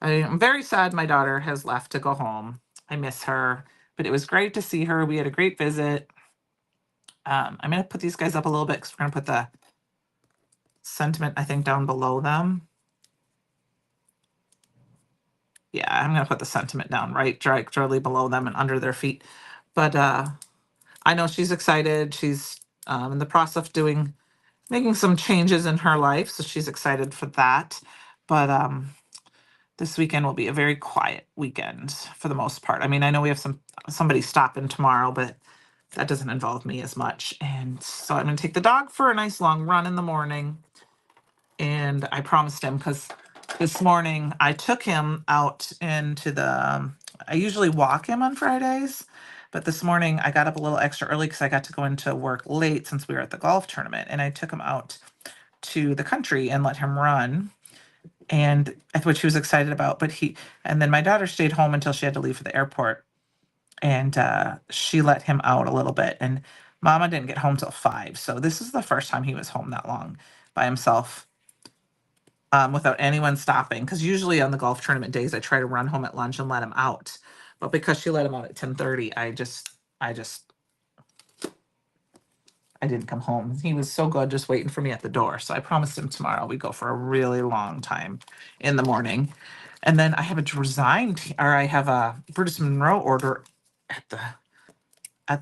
I am very sad my daughter has left to go home. I miss her, but it was great to see her. We had a great visit. I'm going to put these guys up a little bit because we're going to put the sentiment, I think, down below them. Yeah, I'm going to put the sentiment down right directly below them and under their feet. But I know she's excited. She's in the process of making some changes in her life, so she's excited for that. But this weekend will be a very quiet weekend for the most part. I mean, I know we have somebody stopping tomorrow, but that doesn't involve me as much. And so I'm going to take the dog for a nice long run in the morning. And I promised him, because this morning I took him out into I usually walk him on Fridays, but this morning I got up a little extra early because I got to go into work late since we were at the golf tournament. And I took him out to the country and let him run, and which he was excited about. And then my daughter stayed home until she had to leave for the airport, and she let him out a little bit. And Mama didn't get home till 5, so this is the first time he was home that long by himself, without anyone stopping. Because usually on the golf tournament days, I try to run home at lunch and let him out. But because she let him out at 10:30, I didn't come home. He was so good just waiting for me at the door. So I promised him tomorrow we go for a really long time in the morning. And then I have I have a Brutus Monroe order at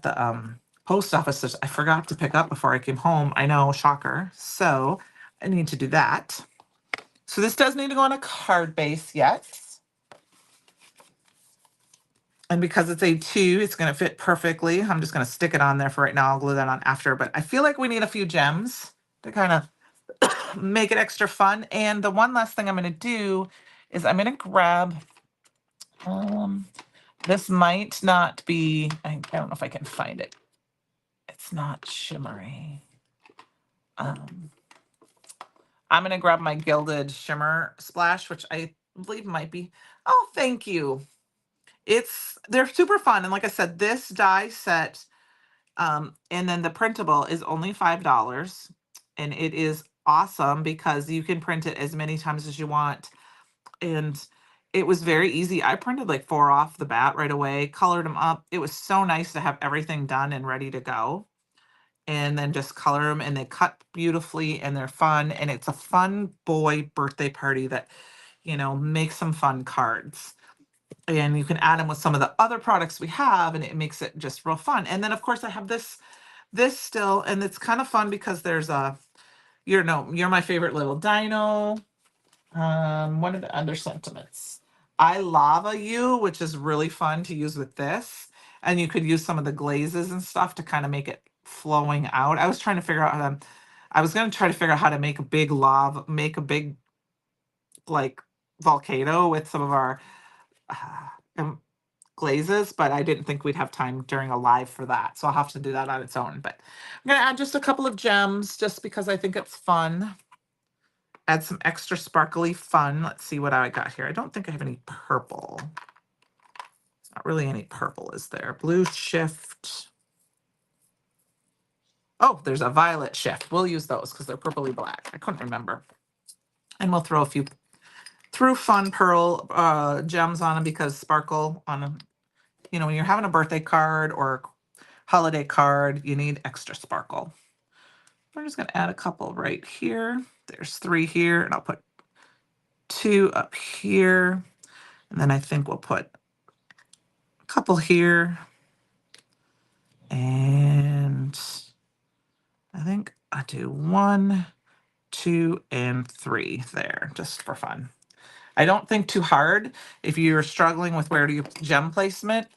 the post office that I forgot to pick up before I came home. I know, shocker. So I need to do that. So this does need to go on a card base yet. And because it's A2, it's going to fit perfectly. I'm just going to stick it on there for right now. I'll glue that on after. But I feel like we need a few gems to kind of make it extra fun. And the one last thing I'm going to do is I'm going to grab, this might not be, I don't know if I can find it. It's not shimmery. I'm going to grab my gilded shimmer splash, which I believe might be. Oh, thank you. They're super fun. And like I said, this die set, and then the printable is only $5. And it is awesome because you can print it as many times as you want. And it was very easy. I printed like 4 off the bat right away, colored them up. It was so nice to have everything done and ready to go. And then just color them, and they cut beautifully, and they're fun. And it's a fun boy birthday party that, makes some fun cards. And you can add them with some of the other products we have, and it makes it just real fun. And then of course I have this still, and it's kind of fun because there's you're my favorite little Dino. What are the under sentiments? I lava you, which is really fun to use with this. And you could use some of the glazes and stuff to kind of make it flowing out. I was trying to figure out I was going to try to figure out how to make a big like volcano with some of our glazes, but I didn't think we'd have time during a live for that. So I'll have to do that on its own. But I'm going to add just a couple of gems just because I think it's fun. Add some extra sparkly fun. Let's see what I got here. I don't think I have any purple. Not really any purple, is there? Blue shift. Oh, there's a violet shift. We'll use those because they're purpley black. I couldn't remember. And we'll throw a few fun pearl gems on them because sparkle on them. When you're having a birthday card or holiday card, you need extra sparkle. I'm just going to add a couple right here. There's 3 here, and I'll put 2 up here. And then I think we'll put a couple here. And I think I do 1, 2, and 3 there, just for fun. I don't think too hard. If you're struggling with where do you gem placement,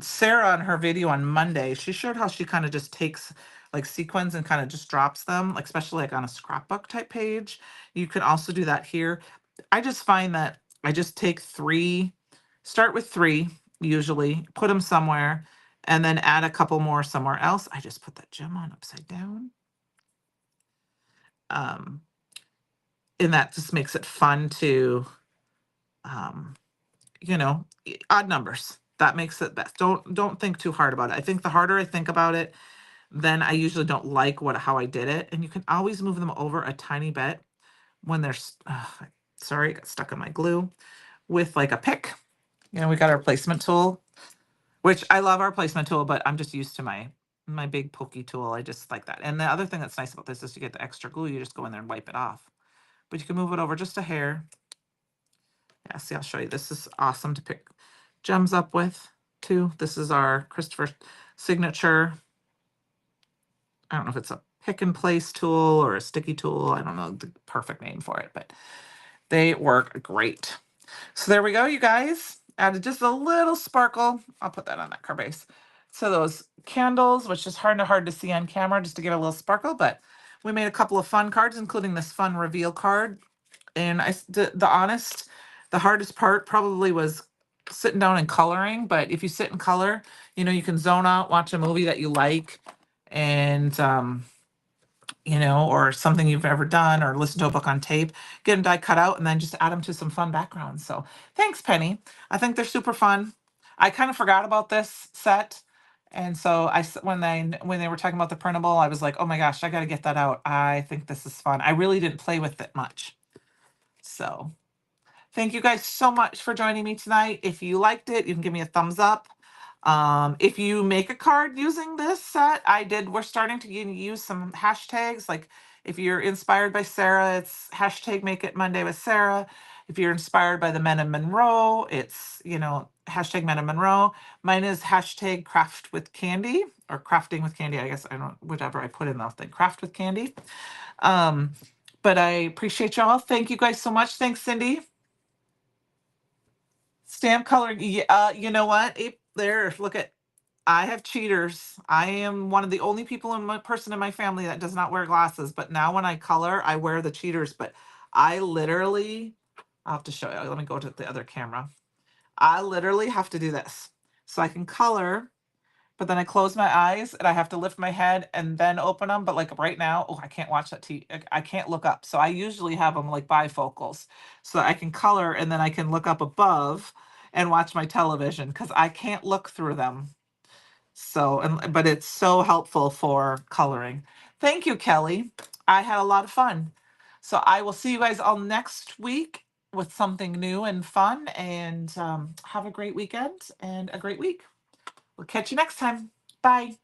Sarah on her video on Monday, she showed how she kind of just takes like sequins and kind of just drops them, like especially like on a scrapbook type page. You can also do that here. I just find that I just take three, start with three usually, put them somewhere, and then add a couple more somewhere else. I just put that gem on upside down. Um, and that just makes it fun to, um, odd numbers. That makes it best. Don't think too hard about it. I think the harder I think about it, then I usually don't like how I did it. And you can always move them over a tiny bit when there's, sorry, got stuck on my glue, with like a pick. We got our placement tool, which I love our placement tool, but I'm just used to my big pokey tool. I just like that. And the other thing that's nice about this is you get the extra glue. You just go in there and wipe it off. But you can move it over just a hair. Yeah, see, I'll show you. This is awesome to pick gems up with too. This is our Christopher signature. I don't know if it's a pick and place tool or a sticky tool. I don't know the perfect name for it, but they work great. So there we go, you guys. Added just a little sparkle. I'll put that on that card base. So those candles, which is hard to see on camera, just to get a little sparkle, but we made a couple of fun cards, including this fun reveal card. And the hardest part probably was sitting down and coloring. But if you sit and color, you can zone out, watch a movie that you like, and or something you've ever done, or listen to a book on tape, get them die cut out, and then just add them to some fun backgrounds. So thanks, Penny. I think they're super fun. I kind of forgot about this set. And so when they were talking about the printable, I was like, oh my gosh, I got to get that out. I think this is fun. I really didn't play with it much. So thank you guys so much for joining me tonight. If you liked it, you can give me a thumbs up. If you make a card using this set, we're starting to use some hashtags. Like if you're inspired by Sarah, it's hashtag Make It Monday with Sarah. If you're inspired by the Men in Monroe, it's, hashtag Men in Monroe. Mine is hashtag Craft with Candy, or Crafting with Candy. I guess I don't, whatever I put in the thing, Craft with Candy. But I appreciate y'all. Thank you guys so much. Thanks, Cindy. Stamp coloring. You know what? There, look at. I have cheaters. I am one of the only person in my family that does not wear glasses. But now when I color, I wear the cheaters. But I literally, I'll have to show you. Let me go to the other camera. I literally have to do this so I can color. But then I close my eyes and I have to lift my head and then open them. But like right now, oh, I can't watch that TV. I can't look up. So I usually have them like bifocals so I can color and then I can look up above and watch my television because I can't look through them. So, but it's so helpful for coloring. Thank you, Kelly. I had a lot of fun. So I will see you guys all next week with something new and fun. And have a great weekend and a great week. We'll catch you next time. Bye.